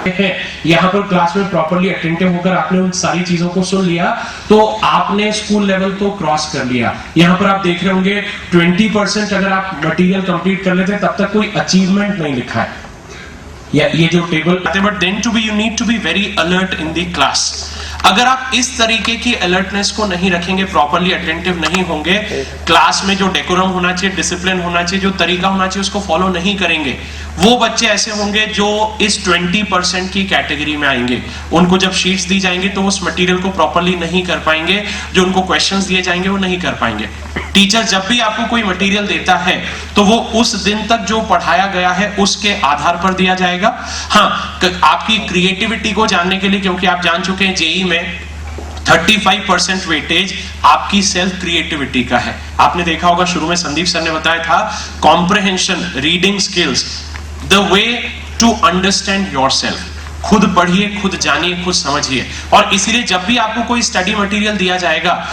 है यहाँ पर क्लास में प्रॉपर्ली अटेंटिव होकर आपने उन सारी चीजों को सुन लिया तो आपने स्कूल लेवल तो क्रॉस कर लिया। यहाँ पर आप देख रहे होंगे 20% अगर आप मटेरियल कंप्लीट कर लेते हैं तब तक कोई अचीवमेंट नहीं लिखा है या ये जो table, but then to be you need to be very alert in the class. अगर आप इस तरीके की अलर्टनेस को नहीं रखेंगे, प्रॉपर्ली अटेंटिव नहीं होंगे, क्लास में जो डेकोरम होना चाहिए, डिसिप्लिन होना चाहिए, जो तरीका होना चाहिए उसको फॉलो नहीं करेंगे, वो बच्चे ऐसे होंगे जो इस 20% की कैटेगरी में आएंगे। उनको जब शीट्स दी जाएंगे तो उस मटेरियल को प्रॉपर्ली नहीं कर पाएंगे, जो उनको क्वेश्चंस दिए जाएंगे वो नहीं कर पाएंगे। टीचर जब भी आपको कोई मटेरियल देता है तो वो उस दिन तक जो पढ़ाया गया है उसके आधार पर दिया जाएगा। हाँ, आपकी क्रिएटिविटी को जानने के लिए, क्योंकि आप जान चुके हैं जेईई में 35% वेटेज आपकी सेल्फ क्रिएटिविटी का है। आपने देखा होगा शुरू में संदीप सर ने बताया था, comprehension, reading skills, the way to understand yourself. खुद पढ़िए, खुद जानिए, खुद समझिए। और इसीलिए जब भी आपको कोई स्टडी मटेरियल दिया जाएगा,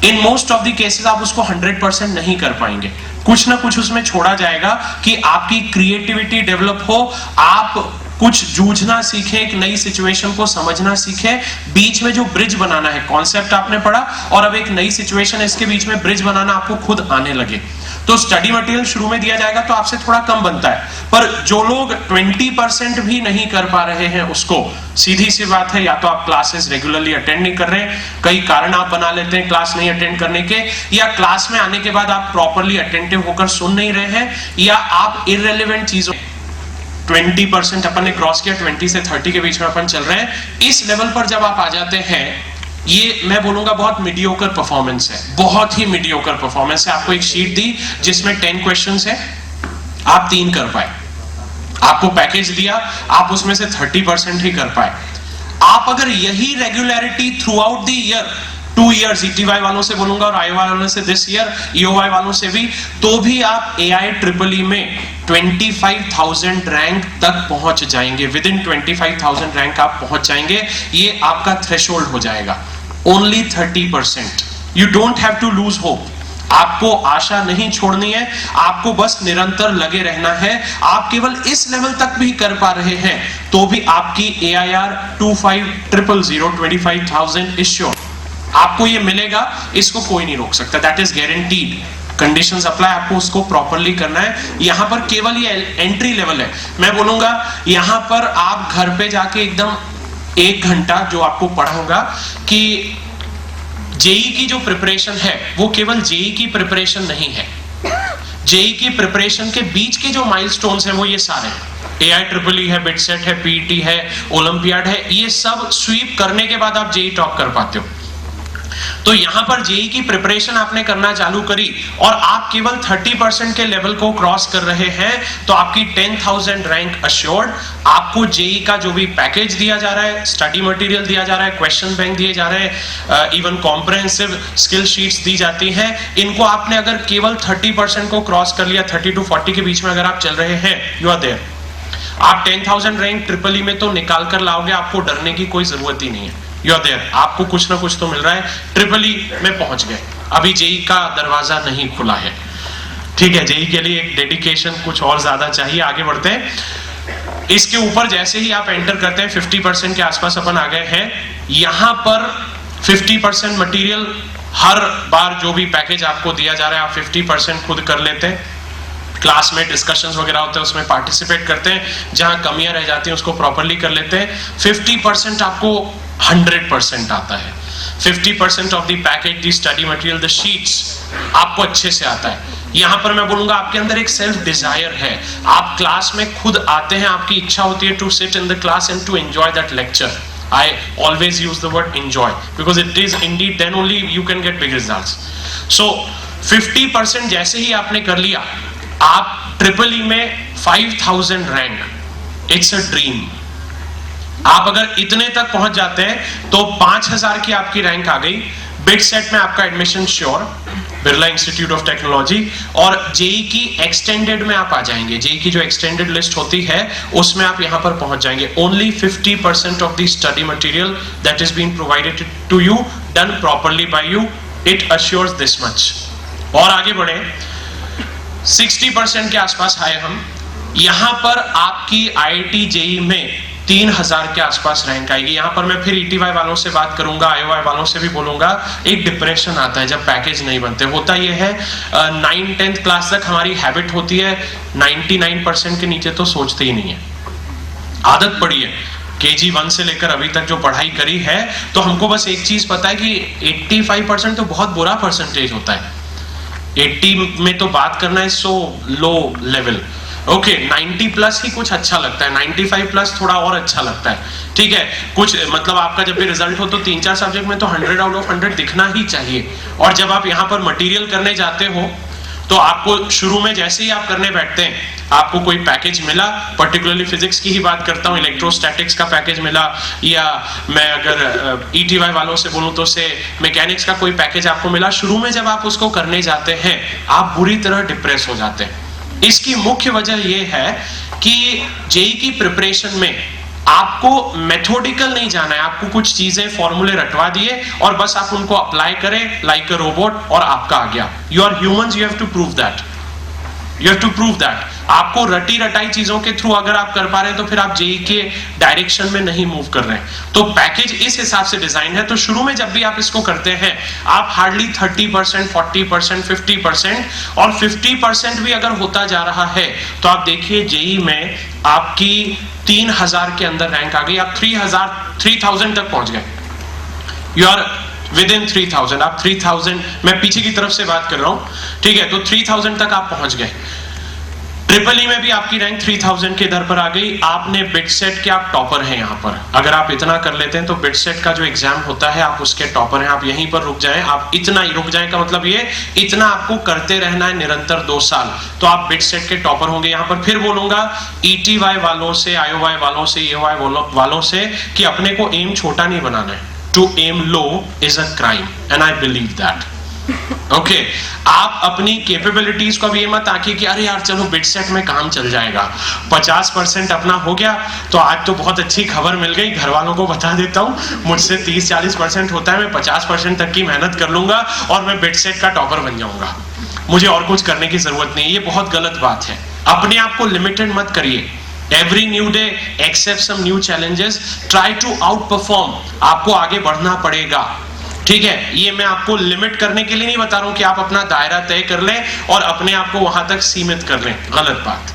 in most of the cases आप उसको 100% नहीं कर पाएंगे, कुछ ना कुछ उसमें छोड़ा जाएगा कि आपकी क्रिएटिविटी डेवलप हो, आप कुछ जूझना सीखें, एक नई सिचुएशन को समझना सीखें, बीच में जो ब्रिज बनाना है, कॉन्सेप्ट आपने पढ़ा और अब एक नई सिचुएशन है, इसके बीच में ब्रिज बनाना आपको खुद आने लगे। तो स्टडी मटेरियल शुरू में दिया जाएगा तो आपसे थोड़ा कम बनता है, पर जो लोग 20% भी नहीं कर पा रहे हैं उसको, सीधी सी बात है, या तो आप क्लासेस रेगुलरली अटेंड नहीं कर रहे हैं, कई कारण आप बना लेते हैं क्लास नहीं अटेंड करने के, या क्लास में आने के बाद आप प्रॉपर्ली अटेंटिव होकर सुन नहीं रहे हैं, या आप इररिलेवेंट चीजों 20% अपन ने क्रॉस किया, 20 से 30 के बीच में अपन चल रहे हैं। इस लेवल पर जब आप आ जाते हैं, ये मैं बोलूंगा बहुत मीडियोकर परफॉर्मेंस है, बहुत ही मीडियोकर परफॉर्मेंस है। आपको एक शीट दी जिसमें 10 क्वेश्चंस है, आप 3 कर पाए। आपको पैकेज दिया, आप उसमें से 30% ही कर पाए। आप अगर यही regularity through out the year, 2 years, ETY वालों से बोलूंगा और IOY वालों से दिस ईयर, EOY वालों से भी, तो भी आप AIEEE में 25,000 रैंक तक पहुंच जाएंगे। विद इन 25,000 रैंक आप पहुंच जाएंगे। ये आपका थ्रेशोल्ड हो जाएगा। Only 30%। You don't have to lose hope. आपको आशा नहीं छोड़नी है, आपको बस निरंतर लगे रहना है। आप केवल इस लेवल तक भी कर पा रहे हैं तो भी आपकी AIR 25,000 25,000 इज श्योर। आपको ये मिलेगा, इसको कोई नहीं रोक सकता, that is guaranteed. Conditions apply, आपको उसको प्रॉपर्ली करना है। यहां पर केवल ये एंट्री लेवल है। मैं बोलूंगा यहां पर आप घर पे जाके एकदम 1 घंटा जो आपको पढ़ा होगा कि जेईई की जो प्रिपरेशन है वो केवल जेईई की प्रिपरेशन नहीं है। जेईई की प्रिपरेशन के बीच के जो माइलस्टोन्स हैं वो ये सारे AIEEE है, बिटसेट है, PET है, ओलंपियाड है, ये सब स्वीप करने के बाद आप जेईई टॉप कर पाते हो। तो यहां पर जेईई की प्रिपरेशन आपने करना चालू करी और आप केवल 30% के लेवल को क्रॉस कर रहे हैं तो आपकी 10,000 रैंक अश्योर्ड। आपको जेईई का जो भी पैकेज दिया जा रहा है, स्टडी मटेरियल दिया जा रहा है, क्वेश्चन बैंक दिए जा रहे हैं, इवन कॉम्प्रिहेंसिव स्किल शीट्स दी जाती हैं, इनको आपने अगर केवल 30% को क्रॉस कर लिया, 30 to 40 के बीच में अगर आप चल रहे हैं, यू आर देयर। आप 10,000 रैंक EEE में तो निकाल कर लाओगे, आपको डरने की कोई जरूरत ही नहीं है। यू आर देयर, आपको कुछ ना कुछ तो मिल रहा है। EEE में पहुंच गए, अभी जेईई का दरवाजा नहीं खुला है। ठीक है, जेईई के लिए एक डेडिकेशन कुछ और ज्यादा चाहिए। आगे बढ़ते हैं। इसके ऊपर जैसे ही आप एंटर करते हैं 50% के आसपास अपन आ गए हैं। यहां पर 50% मटेरियल, हर बार जो भी पैकेज आपको दिया जा रहा है आप 50% खुद कर लेते हैं। क्लास में डिस्कशंस वगैरह होते हैं उसमें पार्टिसिपेट करते हैं, जहां कमियां रह जाती हैं उसको प्रॉपर्ली कर लेते हैं। 50% आपको 100% आता है। 50% of the package, the study material, the sheets आपको अच्छे से आता है। यहां पर मैं बोलूंगा आपके अंदर एक सेल्फ डिजायर है, आप क्लास में खुद आते हैं, आपकी इच्छा होती है to sit in the class and to enjoy that lecture. I always use the word enjoy because it is indeed then only you can get big results. So 50% जैसे ही आपने कर लिया, आप EEE में 5,000 रैंक, इट्स अ ड्रीम। आप अगर इतने तक पहुंच जाते हैं तो 5,000 की आपकी रैंक आ गई। बिटसेट में आपका admission sure, Birla institute of technology, और जेईई की एक्सटेंडेड में आप आ जाएंगे। जेईई की जो एक्सटेंडेड लिस्ट होती है उसमें आप यहां पर पहुंच जाएंगे। Only 50% of the study material that is being provided to you, done properly by you, it assures this much. और आगे बढ़े, 60% के आसपास आए हम। यहां पर आपकी IIT जेईई में 3000 के आसपास रैंक आएगी। यहां पर मैं फिर ETY वालों से बात करूंगा, IOI वालों से भी बोलूंगा, एक डिप्रेशन आता है जब पैकेज नहीं बनते। होता यह है 9-10th क्लास तक हमारी हैबिट होती है 99% के नीचे तो सोचते ही नहीं है, आदत पड़ी है। KG 1 से लेकर अभी तक जो पढ़ाई करी है तो हमको बस एक चीज पता है कि 85% तो बहुत बुरा परसेंटेज होता है। 80 में तो बात करना है सो लो लेवल। ओके 90 प्लस ही कुछ अच्छा लगता है, 95 प्लस थोड़ा और अच्छा लगता है। ठीक है, कुछ मतलब आपका जब भी रिजल्ट हो तो 3-4 सब्जेक्ट में तो 100 आउट ऑफ 100 दिखना ही चाहिए। और जब आप यहाँ पर मटेरियल करने जाते हो तो आपको शुरू में जैसे ही आप करने बैठते हैं आपको कोई पैकेज मिला, पर्टिकुलरली फिजिक्स की ही बात करता हूँ, इलेक्ट्रोस्टैटिक्स का पैकेज मिला, या मैं अगर ETY वालों से बोलूं तो से मैकेनिक्स का कोई पैकेज आपको मिला। शुरू में जब आप उसको करने जाते हैं आप बुरी तरह डिप्रेस हो जाते हैं। इसकी मुख्य वजह यह है कि जेईई की प्रिपरेशन में आपको मेथोडिकल नहीं जाना है, आपको कुछ चीजें फॉर्मूले रटवा दिए और बस आप उनको अप्लाई करें लाइक अ रोबोट और आपका आ गया। You are humans, you have to prove that, you have to prove that. आपको रटी रटाई चीजों के थ्रू अगर आप कर पा रहे हैं तो फिर आप जेईई के डायरेक्शन में नहीं मूव कर रहे हैं। तो पैकेज इस हिसाब से डिजाइन है। तो शुरू में जब भी आप इसको करते हैं आप हार्डली 30%, 40%, 50% और 50% भी अगर होता जा रहा है तो आप देखिए जेईई में आपकी 3000 के अंदर रैंक आ गई, आप 3000 तक पहुंच गए। यू आर विद इन 3000, आप 3000, मैं पीछे की तरफ से बात कर रहा हूं, ठीक है, तो 3000 तक आप पहुंच गए। ट्रिपल ई में भी आपकी रैंक 3000 के दर पर आ गई। आपने बिटसेट के आप टॉपर हैं यहाँ पर। अगर आप इतना कर लेते हैं तो बिटसेट का जो एग्जाम होता है आप उसके टॉपर हैं। आप यहीं पर रुक जाएं, आप इतना ही रुक जाएं का मतलब ये इतना आपको करते रहना है निरंतर 2 साल, तो आप बिटसेट के टॉपर होंगे। यहाँ पर फिर बोलूंगा ETY वालों से, IOI वालों से, EOI वालों से कि अपने को एम छोटा नहीं बनाना है। To aim low is a crime and I believe that. Okay, आप अपनी कैपेबिलिटीज को भी ये मत आंकिए कि अरे यार चलो बिटसेट में काम चल जाएगा, 50% अपना हो गया तो आज तो बहुत अच्छी खबर मिल गई। घर वालों को बता देता हूं मुझसे 30-40% होता है, मैं 50% तक की मेहनत कर लूंगा और मैं बिटसेट का टॉपर बन जाऊंगा, मुझे और कुछ करने की जरूरत नहीं। ये बहुत गलत बात है। अपने आप को लिमिटेड मत करिए। Every new day accept some new challenges, try to outperform। आपको आगे बढ़ना पड़ेगा, ठीक है। ये मैं आपको लिमिट करने के लिए नहीं बता रहा हूं कि आप अपना दायरा तय कर लें और अपने आप को वहां तक सीमित कर लें, गलत बात।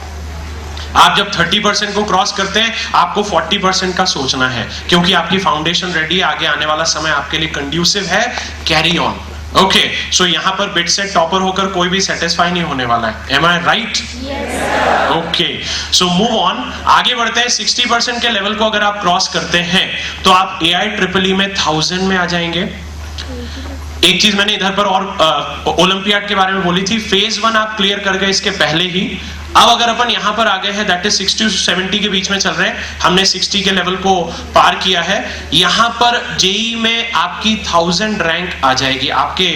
आप जब 30% को क्रॉस करते हैं आपको 40% का सोचना है, क्योंकि आपकी फाउंडेशन रेडी है, आगे आने वाला समय आपके लिए कंड्यूसिव है। Carry on. ओके, सो यहां पर बिटसेट टॉपर होकर कोई भी सेटिस्फाई नहीं होने वाला है। Am I right? Okay, so move on, आगे बढ़ते हैं। 60% के लेवल को अगर आप क्रॉस करते हैं तो आप AIEEE में 1000 में आ जाएंगे। एक चीज मैंने इधर पर और ओलंपियाड के बारे में बोली थी, फेज 1 आप क्लियर कर गए इसके पहले ही। अब अगर अपन यहां पर आ गए हैं, दैट इज 60 से 70 के बीच में चल रहे हैं, हमने 60 के लेवल को पार किया है। यहां पर जेईई में आपकी 1000 रैंक आ जाएगी। आपके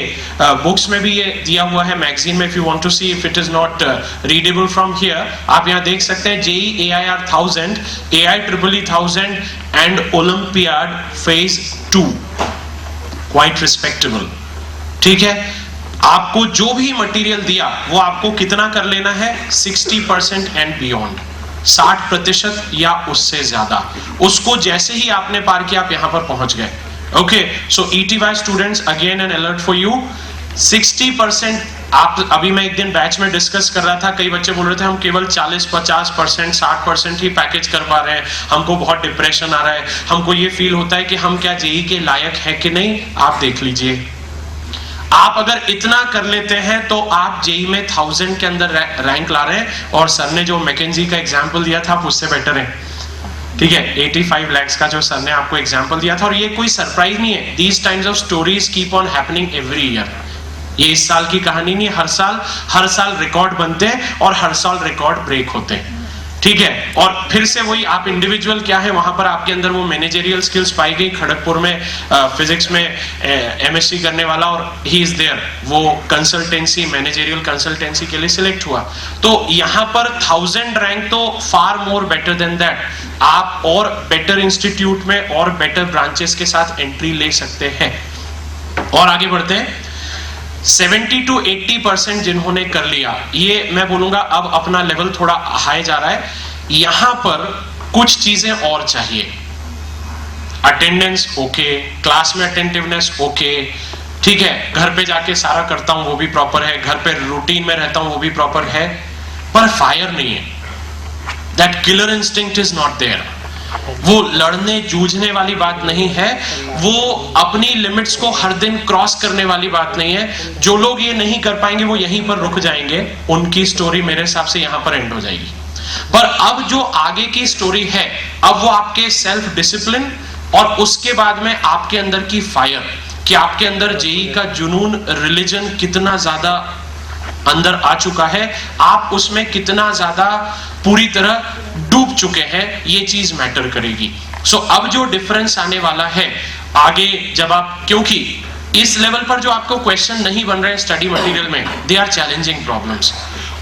बुक्स में भी ये दिया हुआ है, मैगजीन में, if you want to see if it is not readable from here, आप यहां देख सकते हैं JEE AIR 1000, AIEEE 1000 and olympiad phase 2, quite respectable, ठीक है। आपको जो भी मटेरियल दिया वो आपको कितना कर लेना है, 60% एंड बियॉन्ड, 60% या उससे ज्यादा। उसको जैसे ही आपने पार किया आप यहां पर पहुंच गए। Okay, so ETY students, again an alert for you, 60%। आप अभी मैं एक दिन बैच में डिस्कस कर रहा था, कई बच्चे बोल रहे थे हम केवल 40-50%, 60% ही पैकेज कर पा रहे हैं, हमको बहुत डिप्रेशन आ रहा है, हमको ये फील होता है कि हम क्या जेईई के लायक है कि नहीं। आप देख लीजिए, आप अगर इतना कर लेते हैं तो आप जेईई में 1000 के अंदर रैंक ला रहे हैं, और सर ने जो मैकेंजी का एग्जाम्पल दिया था आप उससे बेटर है, ठीक है। 85 lakhs का जो सर ने आपको एग्जाम्पल दिया था, और ये कोई सरप्राइज नहीं है। These times of stories keep on happening every year. ये इस साल की कहानी नहीं, हर साल रिकॉर्ड बनते हैं और हर साल रिकॉर्ड ब्रेक होते हैं, ठीक है। और फिर से वही, आप इंडिविजुअल क्या है, वहां पर आपके अंदर वो मैनेजरियल स्किल्स पाई गई। खड़गपुर में फिजिक्स में MSc करने वाला, और ही इज देयर, वो कंसल्टेंसी, मैनेजरियल कंसल्टेंसी के लिए सिलेक्ट हुआ। तो यहां पर 1000 रैंक तो फार मोर बेटर देन दैट। आप और बेटर इंस्टीट्यूट में और बेटर ब्रांचेस के साथ एंट्री ले सकते हैं। और आगे बढ़ते हैं, 70 to 80% जिन्होंने कर लिया, ये मैं बोलूंगा अब अपना लेवल थोड़ा हाई जा रहा है। यहां पर कुछ चीजें और चाहिए। अटेंडेंस ओके, क्लास में अटेंटिवनेस ओके, ठीक है, घर पे जाके सारा करता हूं वो भी प्रॉपर है, घर पे रूटीन में रहता हूं वो भी प्रॉपर है, पर फायर नहीं है। That killer instinct is not there. वो लड़ने जूझने वाली बात नहीं है, वो अपनी लिमिट्स को हर दिन क्रॉस करने वाली बात नहीं है। जो लोग ये नहीं कर पाएंगे वो यहीं पर रुक जाएंगे, उनकी स्टोरी मेरे हिसाब से यहां पर एंड हो जाएगी। पर अब जो आगे की स्टोरी है, अब वो आपके सेल्फ डिसिप्लिन और उसके बाद में आपके अंदर की फायर, कि आपके अंदर जेई का जुनून, रिलीजन कितना ज्यादा अंदर आ चुका है, आप उसमें कितना ज्यादा पूरी तरह डूब चुके हैं, ये चीज मैटर करेगी। सो अब जो डिफरेंस आने वाला है आगे, जब आप, क्योंकि इस लेवल पर जो आपको क्वेश्चन नहीं बन रहे हैं स्टडी मटेरियल में, दे आर चैलेंजिंग प्रॉब्लम्स,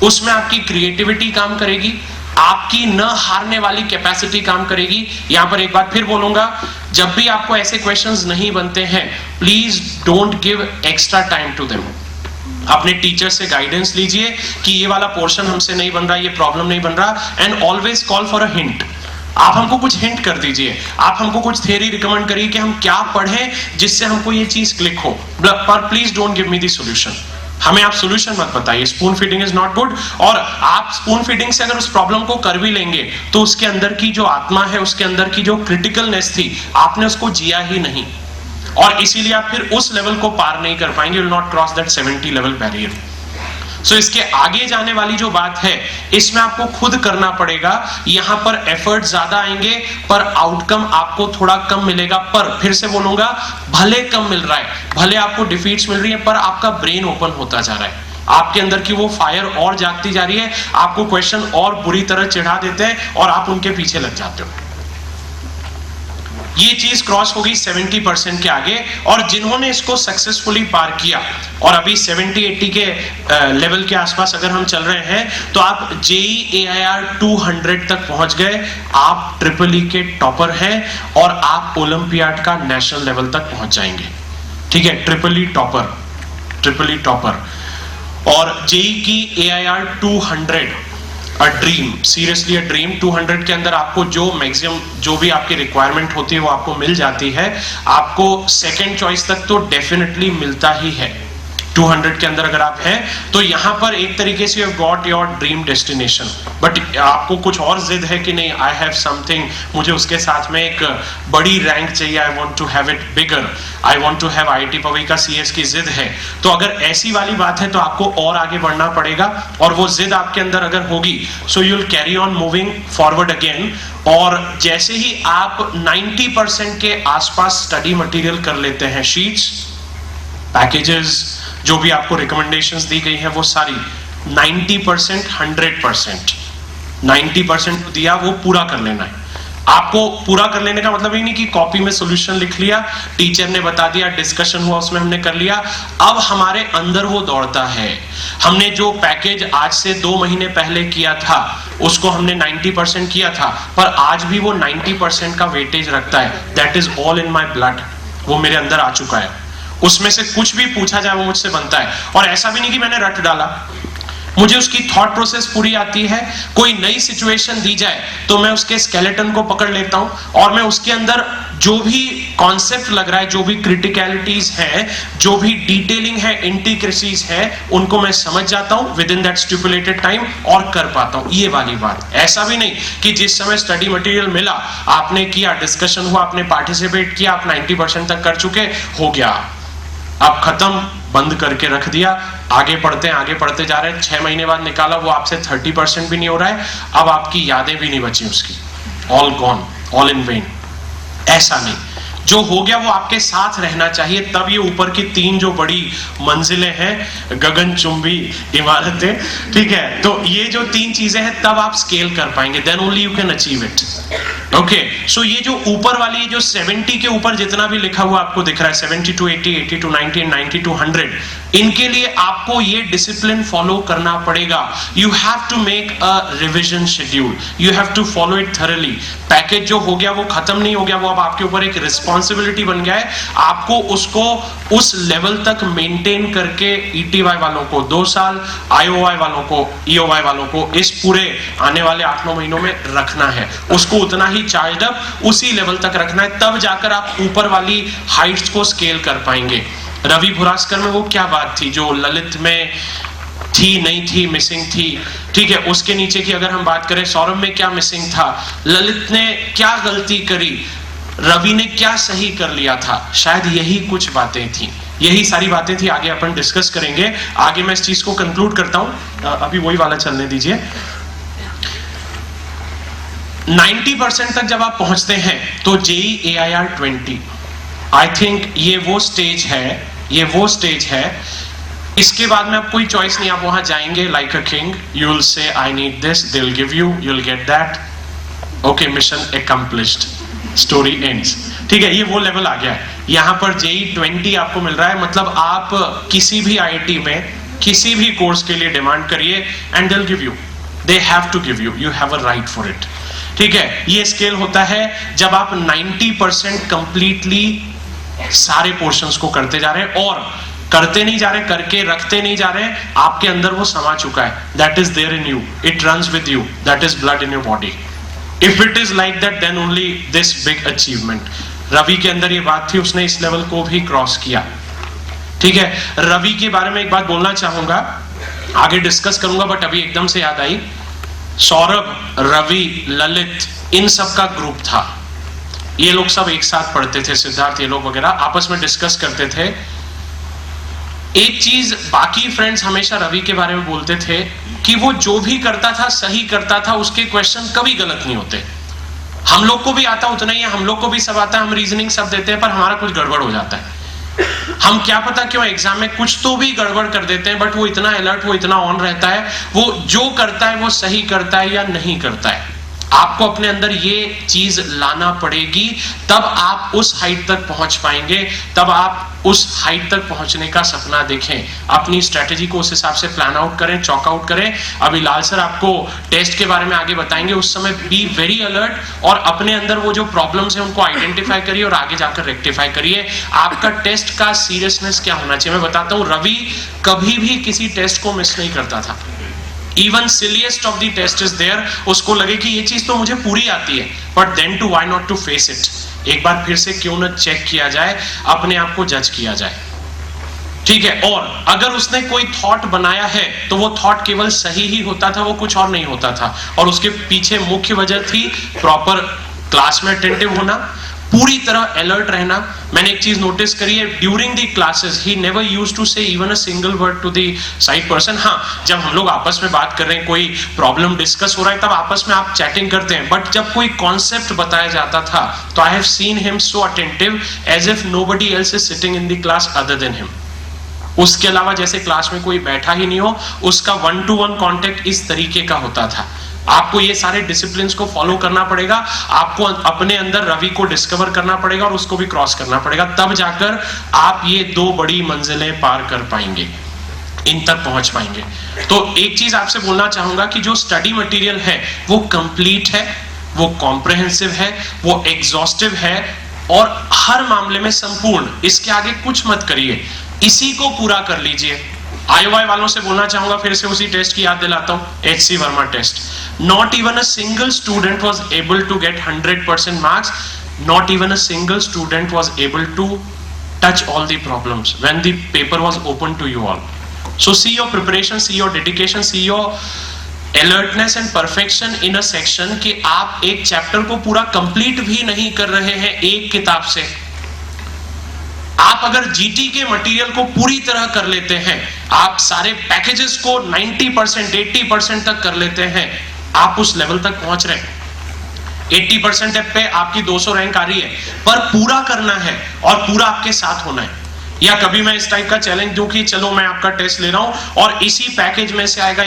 उसमें आपकी क्रिएटिविटी काम करेगी, आपकी न हारने वाली कैपेसिटी काम करेगी। यहां पर एक बात फिर बोलूंगा, जब भी आपको ऐसे क्वेश्चंस नहीं बनते हैं, please don't give extra time to them. अपने टीचर से गाइडेंस लीजिए कि ये वाला पोर्शन हमसे नहीं बन रहा, ये प्रॉब्लम नहीं बन रहा, and always call for a hint. आप हमको कुछ हिंट कर दीजिए, आप हमको कुछ थ्योरी रिकमेंड करिए कि हम क्या पढ़ें जिससे हमको ये चीज क्लिक हो, पर please don't give me the solution. हमें आप सॉल्यूशन मत बताइए। Spoon feeding is not good. और आप स्पून फीडिंग से अगर उस प्रॉब्लम को कर भी लेंगे तो उसके अंदर की जो आत्मा है, उसके अंदर की जो क्रिटिकलनेस थी, आपने उसको जिया ही नहीं, और इसीलिए आप फिर उस लेवल को पार नहीं कर पाएंगे। Will not cross that 70 level barrier. So इसके आगे जाने वाली जो बात है, इसमें आपको खुद करना पड़ेगा। यहां पर एफर्ट ज्यादा आएंगे पर आउटकम आपको थोड़ा कम मिलेगा। पर फिर से बोलूंगा, भले कम मिल रहा है, भले आपको डिफीट्स मिल रही है, पर आपका ब्रेन ओपन होता जा रहा है, आपके अंदर की वो फायर और जागती जा रही है, आपको क्वेश्चन और बुरी तरह चिढ़ा देते हैं और आप उनके पीछे लग जाते हो। ये चीज क्रॉस होगी 70% के आगे, और जिन्होंने इसको सक्सेसफुली पार किया और अभी 70-80 के लेवल के आसपास अगर हम चल रहे हैं, तो आप जेई AIR 200 तक पहुंच गए, आप ट्रिपल ई के टॉपर हैं और आप ओलंपियाड का नेशनल लेवल तक पहुंच जाएंगे। ठीक है, ट्रिपल ई टॉपर। और जेई की AIR 200 a dream, seriously a dream. 200 के अंदर आपको जो मैक्सिमम जो भी आपकी रिक्वायरमेंट होती है वो आपको मिल जाती है। आपको सेकंड चॉइस तक तो डेफिनेटली मिलता ही है 200 के अंदर अगर आप हैं, तो यहां पर एक तरीके से you have got your dream destination. But आपको कुछ और जिद है कि नहीं, आई हैव समथिंग, मुझे उसके साथ में एक बड़ी रैंक चाहिए, I want to have it bigger, I want to have IIT Powai का CS की जिद है। तो अगर ऐसी वाली बात है तो आपको और आगे बढ़ना पड़ेगा, और वो जिद आपके अंदर अगर होगी, so you will carry on moving forward again. और जैसे ही आप 90% के आसपास स्टडी मटेरियल कर लेते हैं, शीट्स, पैकेजेस, जो भी आपको रिकमेंडेशंस दी गई हैं, वो सारी 90%, 100%, 90% दिया, वो पूरा कर लेना है। आपको पूरा कर लेने का मतलब ये नहीं कि कॉपी में सॉल्यूशन लिख लिया, टीचर ने बता दिया, डिस्कशन हुआ, उसमें हमने कर लिया। अब हमारे अंदर वो दौड़ता है। हमने जो पैकेज आज से 2 महीने पहले किया था, उसको हमने 90% किया था, पर आज भी वो 90% का वेटेज रखता है। That is all in my blood, वो मेरे अंदर आ चुका है। उसमें से कुछ भी पूछा जाए वो मुझसे बनता है। और ऐसा भी नहीं कि मैंने रट डाला, मुझे उसकी थॉट प्रोसेस पूरी आती है। कोई नई सिचुएशन दी जाए तो मैं उसके स्केलेटन को पकड़ लेता हूं और मैं उसके अंदर जो भी कॉन्सेप्ट लग रहा है, जो भी क्रिटिकलिटीज है, जो भी डिटेलिंग है, इंटीग्रेसीज है, उनको मैं समझ जाता हूं with in that stipulated time और कर पाता हूं। ये वाली बात। ऐसा भी नहीं कि जिस समय स्टडी मटेरियल मिला, आपने किया, डिस्कशन हुआ, आपने पार्टिसिपेट किया, आप 90% तक कर चुके, हो गया, अब खत्म, बंद करके रख दिया, आगे पढ़ते जा रहे हैं। 6 महीने बाद निकाला, वो आपसे 30% भी नहीं हो रहा है, अब आपकी यादें भी नहीं बची उसकी, all gone, all in when. ऐसा नहीं, जो हो गया वो आपके साथ रहना चाहिए। तब ये ऊपर की 3 जो बड़ी मंजिलें हैं, गगनचुंबी इमारतें, ठीक है, तो ये जो 3 चीजें हैं, तब आप स्केल कर पाएंगे, then only you can achieve it. Okay, so ये जो ऊपर वाली, जो 70 के ऊपर जितना भी लिखा हुआ आपको दिख रहा है, 70 to 80, 80 to 90, 90 to 100, इनके लिए आपको ये डिसिप्लिन फॉलो करना पड़ेगा। You have to make a revision schedule, you have to follow it thoroughly. Package जो हो गया वो खत्म नहीं हो गया, वो अब आपके ऊपर एक रिस्पॉन्सिबिलिटी रिस्पॉन्सिबिलिटी बन गया है आपको उसको उस लेवल तक मेंटेन करके ETY वालों को 2 साल, IOY वालों को, EOY वालों को इस पूरे आने वाले 8-9 महीनों में रखना है, उसको उतना ही चार्ज अप उसी लेवल तक रखना है, तब जाकर आप ऊपर वाली हाइट्स को स्केल कर पाएंगे। रवि भुरास्कर में वो क्या बात थी जो ललित में थी नहीं थी, मिसिंग थी, ठीक है। उसके नीचे की अगर हम बात करें, सौरभ में क्या मिसिंग था, ललित ने क्या गलती करी, रवि ने क्या सही कर लिया था, शायद यही कुछ बातें थी, यही सारी बातें थी। आगे अपन डिस्कस करेंगे। आगे मैं इस चीज को कंक्लूड करता हूं, अभी वही वाला चलने दीजिए। 90% तक जब आप पहुंचते हैं तो JEE AIR 20 आई थिंक ये वो स्टेज है, इसके बाद में अब कोई चॉइस नहीं, आप वहां जाएंगे like a king, you will say I need this, they will give you, you will get that, okay, mission accomplished, story ends, ठीक है। ये वो लेवल आ गया है। यहां पर JEE 20 आपको मिल रहा है, मतलब आप किसी भी IIT में किसी भी कोर्स के लिए डिमांड करिए and they will give you, they have to give you, you have a right for it, ठीक है। ये स्केल होता है जब आप 90% कंप्लीटली सारे पोर्शंस को करते जा रहे हैं, और करते नहीं जा रहे, करके रखते नहीं जा रहे, आपके अंदर वो समा चुका है, that is there in you, it runs with you, that is blood in your body. If it is like that then only this big achievement. Ravi के अंदर ये बात थी, उसने इस लेवल को भी क्रॉस किया, ठीक है। रवि के बारे में एक बात बोलना चाहूंगा, आगे डिस्कस करूंगा, बट अभी एकदम से याद आई, सौरभ, रवि, ललित, इन सब का ग्रुप था, ये लोग सब एक साथ पढ़ते थे, सिद्धार्थ, ये लोग वगैरह आपस में डिस्कस करते थे। एक चीज बाकी फ्रेंड्स हमेशा रवि के बारे में बोलते थे कि वो जो भी करता था सही करता था, उसके क्वेश्चन कभी गलत नहीं होते। हम लोग को भी आता उतना ही है, हम लोग को भी सब आता है, हम रीजनिंग सब देते हैं, पर हमारा कुछ गड़बड़ हो जाता है। हम क्या पता क्यों एग्जाम में कुछ तो भी गड़बड़ कर देते हैं, बट वो इतना अलर्ट, वो इतना ऑन रहता है, वो जो करता है वो सही करता है या नहीं करता है। आपको अपने अंदर ये चीज लाना पड़ेगी, तब आप उस हाइट तक पहुंच पाएंगे, तब आप उस हाइट तक पहुंचने का सपना देखें, अपनी स्ट्रेटेजी को उस हिसाब से प्लान आउट करें, चॉक आउट करें। अभी लाल सर आपको टेस्ट के बारे में आगे बताएंगे, उस समय बी वेरी अलर्ट और अपने अंदर वो जो प्रॉब्लम्स है उनको आइडेंटिफाई करिए और आगे जाकर रेक्टिफाई करिए। आपका टेस्ट का सीरियसनेस क्या होना चाहिए, मैं बताता हूं, रवि कभी भी किसी टेस्ट को मिस नहीं करता था। Even silliest of the test is there, उसको लगे कि ये चीज तो मुझे पूरी आती है, but then to why not to face it, एक बार फिर से क्यों न चेक किया जाए, अपने आप को जज किया जाए, ठीक है। और अगर उसने कोई थॉट बनाया है तो वो थॉट केवल सही ही होता था, वो कुछ और नहीं होता था, और उसके पीछे मुख्य वजह थी प्रॉपर क्लास में अटेंटिव होना, पूरी तरह अलर्ट रहना। मैंने एक चीज नोटिस करी है, during the classes he never used to say even a single word to the side person. हाँ, जब हम लोग आपस में बात कर रहे हैं, कोई प्रॉब्लम डिस्कस हो रहा है, तब आपस में आप चैटिंग करते हैं, बट जब कोई कॉन्सेप्ट बताया जाता था तो I have seen him so attentive as if nobody else is sitting in the class other than him. उसके अलावा जैसे क्लास में कोई बैठा ही नहीं हो, उसका 1-to-1 कांटेक्ट इस तरीके का होता था। आपको ये सारे डिसिप्लिन्स को फॉलो करना पड़ेगा, आपको अपने अंदर रवि को डिस्कवर करना पड़ेगा और उसको भी क्रॉस करना पड़ेगा, तब जाकर आप ये 2 बड़ी मंजिलें पार कर पाएंगे, इन तक पहुंच पाएंगे। तो एक चीज आपसे बोलना चाहूंगा कि जो स्टडी मटेरियल है वो कंप्लीट है, वो कॉम्प्रिहेंसिव है, वो एग्जॉस्टिव है और हर मामले में संपूर्ण। इसके आगे कुछ मत करिए, इसी को पूरा कर लीजिए। IOY वालों से बोलना चाहूंगा, फिर से उसी टेस्ट की याद दिलाता हूं, HC Verma test. Not even a single student was able to get 100% marks. Not even a single student was able to touch all the problems when the paper was open to you all. So see your preparation, see your dedication, see your alertness and perfection in a section कि आप एक chapter को पूरा complete भी नहीं कर रहे हैं एक किताब से। आप अगर GT के मटेरियल को पूरी तरह कर लेते हैं, आप सारे पैकेजेस को 90%, 80% तक कर लेते हैं, आप उस लेवल तक पहुंच रहे हैं। 80% पे आपकी 200 रैंक आ रही है, पर पूरा करना है और पूरा आपके साथ होना है। या कभी मैं इस टाइप का चैलेंज दूं कि चलो मैं आपका टेस्ट ले रहा हूं और इसी पैकेज में से आएगा